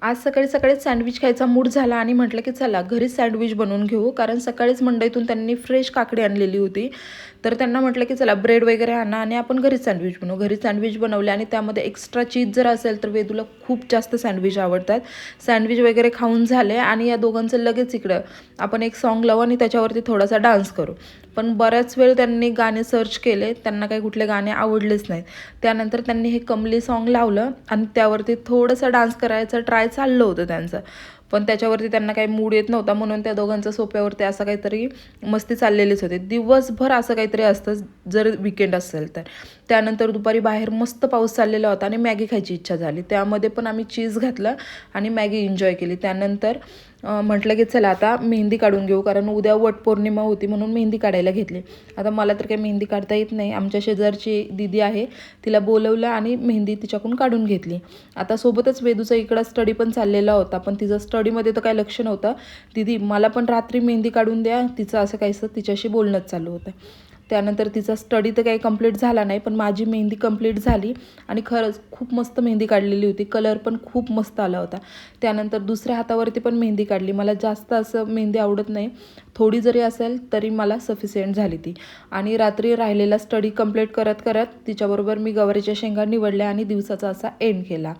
आज सकाळी सकाळीच सँडविच खायचा मूड झाला आणि म्हटलं की चला घरीच सँडविच बनवून घेऊ, कारण सकाळीच मंडईतून त्यांनी फ्रेश काकडी आणलेली होती. तर त्यांना म्हटलं की चला ब्रेड वगैरे आणा आणि आपण घरीच सँडविच बनवू. घरीच सँडविच बनवले आणि त्यामध्ये एक्स्ट्रा चीज जर असेल तर वेदूला खूप जास्त सँडविच आवडतात. सँडविच वगैरे खाऊन झाले आणि या दोघांचं लगेच इकडं आपण एक सॉन्ग लावू आणि त्याच्यावरती थोडासा डान्स करू. पण बऱ्याच वेळ त्यांनी गाणे सर्च केले, त्यांना काही कुठले गाणे आवडलेच नाहीत. त्यानंतर त्यांनी हे कमली सॉन्ग लावलं आणि त्यावरती थोडंसं डान्स करायचं ट्राय चाललं होतं त्यांचं. पण त्याच्यावरती त्यांना काही मूड येत नव्हता, म्हणून त्या दोघांच्या सोफ्यावरती असं काहीतरी मस्ती चाललेलीच होती. दिवसभर असं काहीतरी असतं जर विकेंड असेल तर. त्यानंतर दुपारी बाहेर मस्त पाऊस चाललेला होता आणि मॅगी खायची इच्छा झाली. त्यामध्ये पण आम्ही चीज घातलं आणि मॅगी एन्जॉय केली. त्यानंतर म्हटलं की चला आता मेहंदी काढून घेऊ, कारण उद्या वटपौर्णिमा होती म्हणून मेहंदी काढायला घेतली. आता मला तर काही मेहंदी काढता येत नाही. आमच्या शेजारची दीदी आहे, तिला बोलवलं आणि मेहंदी तिच्याकडून काढून घेतली. आता सोबतच वेदूचा इकडं स्टडी पण चाललेला होता, पण तिचं स्टडीमध्ये तर काही लक्ष नव्हतं. दीदी मला पण रात्री मेहंदी काढून द्या, तिचं असं काहीसं तिच्याशी बोलणंच चालू होतं. त्यानंतर तिचा स्टडी तर काही कंप्लीट झाला नाही, पण माझी मेहंदी कंप्लीट झाली आणि खरंच खूप मस्त मेहंदी काढलेली होती. कलर पण खूप मस्त आला होता. त्यानंतर दुसऱ्या हातावरती पण मेहंदी काढली. मला जास्त असं मेहंदी आवडत नाही, थोडी जरी असेल तरी मला सफिशियंट झाली ती. आणि रात्री राहिलेला स्टडी कंप्लीट करत करत तिच्याबरोबर मी गवारीच्या शेंगा निवडल्या आणि दिवसाचा असा एंड केला.